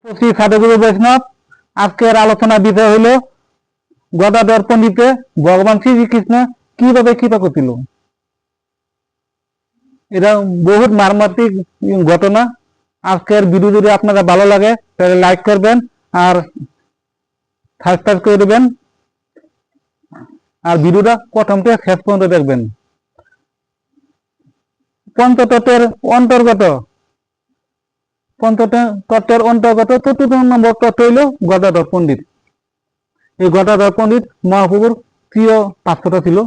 শ্রী সাধুগুরু বৈষ্ণব। আজকের আলোচনা বিষয় হলো গদাধর পণ্ডিতে ভগবান শ্রীকৃষ্ণ কিভাবে কৃপা করছিল। এটা বহুত মারমাত্রিক ঘটনা। আজকের ভিডিও যদি আপনারা ভালো লাগে তাহলে লাইক করবেন আর সাবস্ক্রাইব করে দেবেন, আর ভিডিওটা প্রথম থেকে শেষ পর্যন্ত দেখবেন। পঞ্চতত্ত্বের অন্তর্গত চতুর্থ নম্বর তত্ত্ব হইল গদাধর পণ্ডিত। এই গদাধর পণ্ডিত মহাপ্রভুর প্রিয় পাত্রটা ছিল।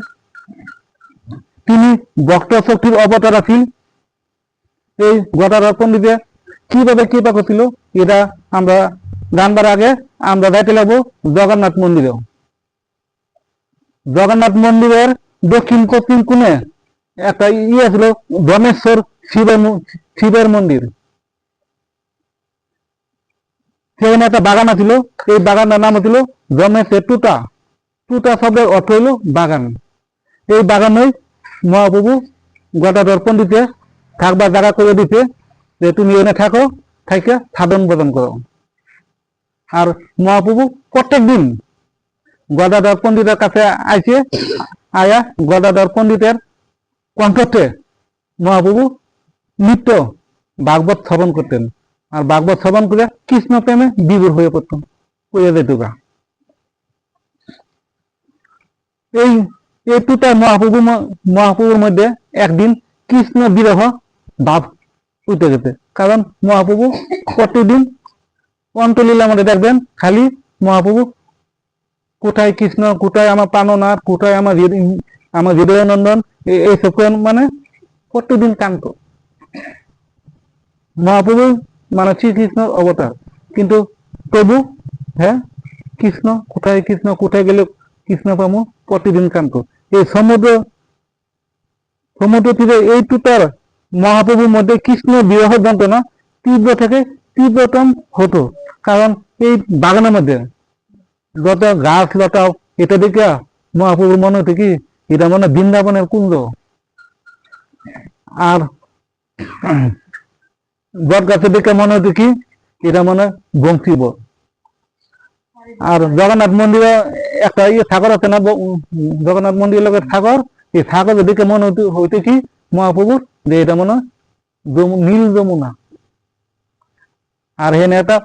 তিনি ভক্ত শক্তির অবতার আছেন। এই গদাধর পণ্ডিতে কিভাবে কৃপা করছিল এটা আমরা জানবার আগে আমরা যাইতে লাগবো জগন্নাথ মন্দিরে। জগন্নাথ মন্দিরের দক্ষিণ পশ্চিম কোণে একটা ছিল ধনেশ্বর শিবের মন্দির। সেখানে একটা বাগান ছিল, এই বাগানটার নাম ছিল রমেশের টুটা। টুটা শব্দের অর্থ হইল বাগান। এই বাগানে মহাপ্রভু গদাধর পণ্ডিতে থাকবার জায়গা করে দিতে, যে তুমি এখানে থাকো, থাইকে সাধন ভজন করো। আর মহাপ্রভু প্রত্যেক দিন গদাধর পণ্ডিতের কাছে আইসে আয়া গদাধর পণ্ডিতের কণ্ঠে মহাপ্রভু নিত্য ভাগবত শ্রবণ করতেন। আর ভাগবত শ্রবণ করে কৃষ্ণ প্রেমে বিভোর হয়ে পড়তেন, হয়ে যেত। এই টুটা মহাপ্রভুর মধ্যে একদিন কৃষ্ণ বিরহ ভাব উঠে যেতে, কারণ মহাপ্রভু প্রতিদিন অন্তলীলা মধ্যে দেখবেন খালি মহাপ্রভু কোথায় কৃষ্ণ, কোথায় আমার প্রাণনাথ, কোথায় আমার হৃদয় নন্দন, এইসব মানে প্রতিদিন কান্ত। মহাপ্রভু মানে শ্রীকৃষ্ণর অবতার, কিন্তু প্রভু কৃষ্ণ কোথায় গেলে কৃষ্ণ পামু, প্রতিদিন কান্ত। এই সমুদ্র তীরে এই টুটার মহাপ্রভুর মধ্যে কৃষ্ণ বিরহ যন্ত্রণা তীব্র থেকে তীব্রতম হতো, কারণ এই বাগানের মধ্যে যত গাছ লতাও, এটা দেখে মহাপ্রভুর মনে হতো কি এটা মনে বৃন্দাবনের কুঞ্জ। আর বট গাছে দেখে মনে হতো কি এটা মনে বংশীব। আর জগন্নাথ মন্দিরে একটা সাগর আছে না, জগন্নাথ মন্দিরের লোকের সাগর, এই সাগর দেখে মনে হইতে কি মহাপ্রভুর যে এটা মনে নীল যমুনা। আর এখানে একটা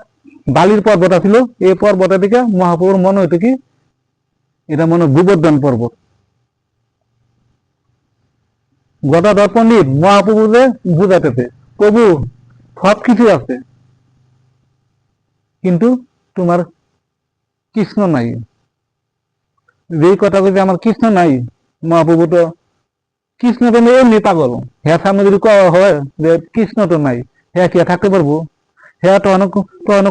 বালির পর্বত ছিল, এই পর্বতের দিকে মহাপ্রভুর মনে হইতে কি এটা মনে গোবর্ধন পর্বত। গদাধর পণ্ডিত মহাপ্রভুকে বুঝাতেছে, প্রভু সব কিছু আছে কিন্তু তোমার কৃষ্ণ নাই। যে কথা বলছে আমার কৃষ্ণ নাই, মহাপ্রভু তো কৃষ্ণ তো এমনি পাগল। হ্যাঁ সামনে যদি হয় যে কৃষ্ণ তো নাই, হ্যাঁ কি থাকতে পারবো? হ্যাঁ তো অনেক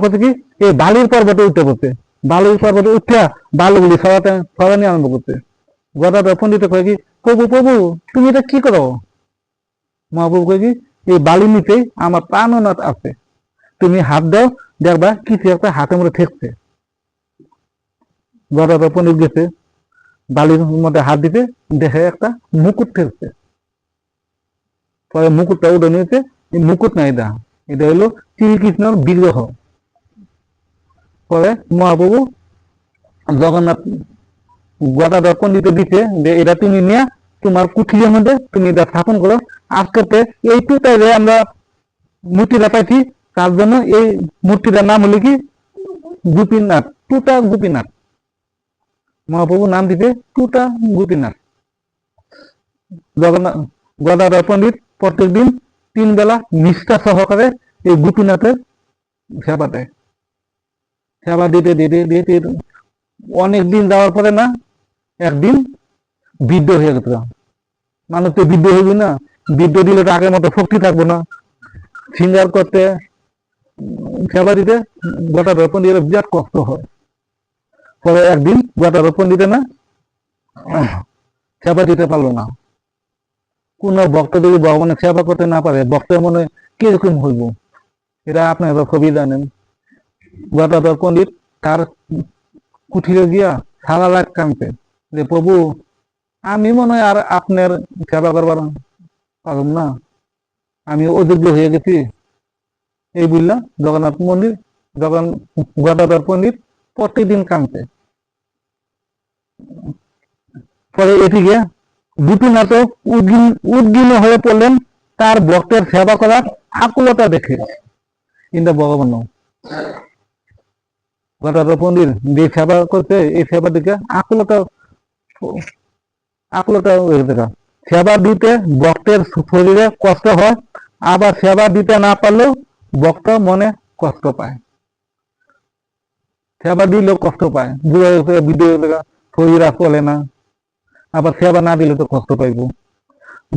করছে কি এই বালির পর্বতে উঠতে পড়ছে, বালির পর্বতে উঠে বালুগুলি সরানি আরম্ভ করতে। গদাধর পণ্ডিত কয়ে কি প্রভু তুমি এটা কি করো? মহাপ্রভু কয়ে কি এই বালি নিতেই আমার প্রাণনাথ আছে, তুমি হাত দাও, দেখবা কিছু একটা হাতের মধ্যে ঠেকছে। গদাধর পণ্ডিত গেছে বালির মধ্যে হাত দিতে, দেখে একটা মুকুট ঠেকছে। পরে মুকুটটা উঠে নিয়েছে, এই মুকুট নাই দা, এটা হলো শ্রীকৃষ্ণর বিগ্রহ। পরে মহাপ্রভু জগন্নাথ গদাধর পণ্ডিত দিতে যে এটা তুমি নিয়ে তোমার কুঠিরের মধ্যে তুমি এটা স্থাপন করো। আজকে এই টুটায় যে আমরা মূর্তিটা পাইছি, তার জন্য এই মূর্তিটার নাম হলো কি গোপীনাথ, টুটা গোপীনাথ। মহাপ্রভু নাম দিতে টুটা গোপীনাথ। জগন্নাথ গদাধর পণ্ডিত প্রত্যেক দিন 3 বেলা নিষ্ঠা সহকারে এই গোপীনাথের সেবা দেয়। সেবা দিতে দিতে দিতে অনেক দিন যাওয়ার পরে না একদিন বৃদ্ধ হয়ে গেল। মানুষ তো বৃদ্ধ হইবে না, বৃদ্ধ দিলে তো আগের মতো শক্তি থাকবো না সিঙ্গার করতে, সেবা দিতে গদাধর পণ্ডিতের বিরাট কষ্ট হয়। পরে একদিন গদাধর পণ্ডিতে না সেবা দিতে পারলো না। কোন ভক্ত যদি ভগবানের সেবা করতে না পারে, ভক্তের মনে কিরকম হইব এটা আপনারা খুবই জানেন। গদাধর পণ্ডিত তার কুঠিরে গিয়া সারা রাত কাঁদতে যে প্রভু আমি মনে হয় আর আপনার সেবা করবার পারব না, আমি অযোগ্য হয়ে গেছি। এই বললাম জগন্নাথ মন্দির যখন গদাধর পণ্ডিত প্রতিদিন কাঁদতে, পরে এটিকে গোপীনাথ উদ্গীন হয়ে পড়লেন তার ভক্তের সেবা করার আকুলতা দেখে। কিন্তু ভগবান গদাধর পণ্ডিত যে সেবা করতে, এই সেবা দিকে আকুলতা সেবা দিতে ভক্তের শরীরে কষ্ট হয়, আবার সেবা দিতে না পারলেও ভক্ত মনে কষ্ট পায়। সেবা দিলেও কষ্ট পায়, শরীর চলে না, আবার সেবা না দিলে তো কষ্ট পাইব।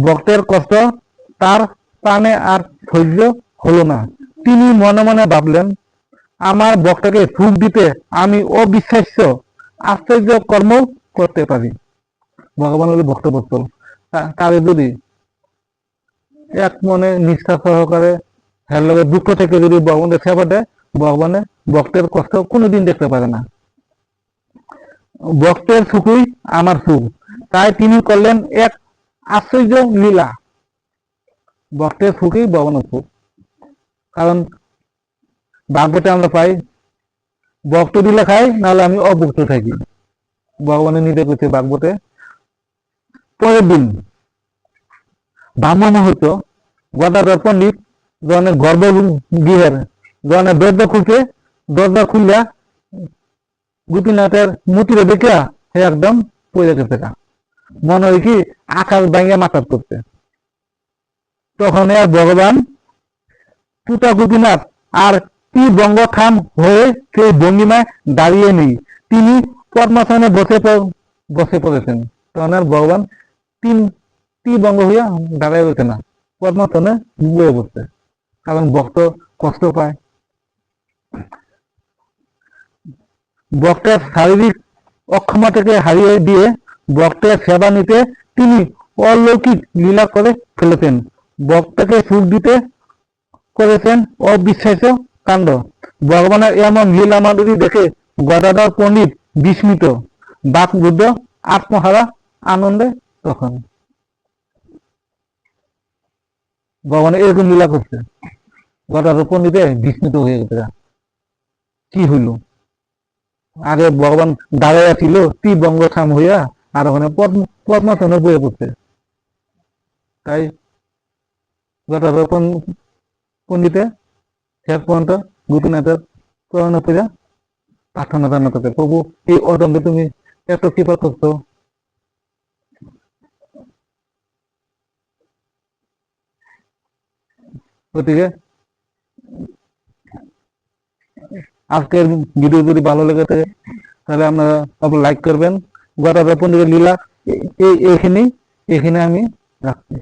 ভক্তের কষ্ট তার প্রাণে আর সহ্য হলো না। তিনি মনে মনে ভাবলেন, আমার ভক্তকে সুখ দিতে আমি অবিশ্বাস্য আশ্চর্য কর্ম করতে পারি। ভগবান হল ভক্ত বৎসল, তারে যদি এক মনে নিষ্ঠা সহকারে হ্যার লগে দুঃখ থেকে যদি ভগবানের সেবা দেয়, ভগবানের ভক্তের কষ্ট কোনোদিন দেখতে পারে না। ভক্তের সুখই আমার সুখ, তাই তিনি করলেন এক আশ্চর্য লীলা। ভক্তের সুখই ভগবানের সুখ। কারণ ভাগবতে আমরা পাই, ভক্ত দিলে খাই, নাহলে আমি অভুক্ত থাকি। ভগবানের নির্দেশ করছে ভাগবতে। পরের দিন ব্রাহ্মণ মুহূর্ত গদাধর পণ্ডিত জনের গর্ভ গৃহের জনের দরজা খুললা গোপীনাথের মূর্তিরে দেখে সে একদম পড়ে গেছে, মনে হয় কি আকাশ ভাঙিয়া মাথার করছে। তখন আর ভগবান টুটা গোপীনাথ আর কি বঙ্গখাম হয়ে সেই ভঙ্গিমায় দাঁড়িয়ে নেই, তিনি পদ্মাসনে বসে পড়েছেন। তখন আর ভগবান তি বঙ্গ হইয়া দাঁড়ায় রয়েছে না, পদ্মাসনে বয়ে বসছে। কারণ ভক্ত কষ্ট পায়। ভক্তের শারীরিক অক্ষমতাকে হারিয়ে দিয়ে ভক্তের সেবা নিতে তিনি অলৌকিক লীলা করে ফেলেছেন। ভক্তকে সুখ দিতে করেছেন অবিশ্বাস্য কাণ্ড। ভগবানের এমন লীলা মাধুরী দেখে গদাধর পণ্ডিত বিস্মিত, বাকরুদ্ধ, আত্মহারা আনন্দে। তখন ভগবান এরকম লীলা করছে, গদাধর পণ্ডিতে বিস্মিত হয়ে গেছে, কি হইল? আগে ভগবান দাঁড়াইয়া ছিল ত্রিবঙ্গ খাম হইয়া, আর ওখানে পদ্মাসনে বয়ে পড়ছে। তাই গদাধর পণ্ডিতে শেষ পর্যন্ত গোপীনাথের করোনা পূজা প্রার্থনা জানাতে, প্রভু এই অদম্য তুমি এত কৃপা করছো। গতিকে আজকের ভিডিও যদি ভালো লেগে থাকে তাহলে আপনারা লাইক করবেন। গদাধর পণ্ডিতের লীলা এখানে আমি রাখছি।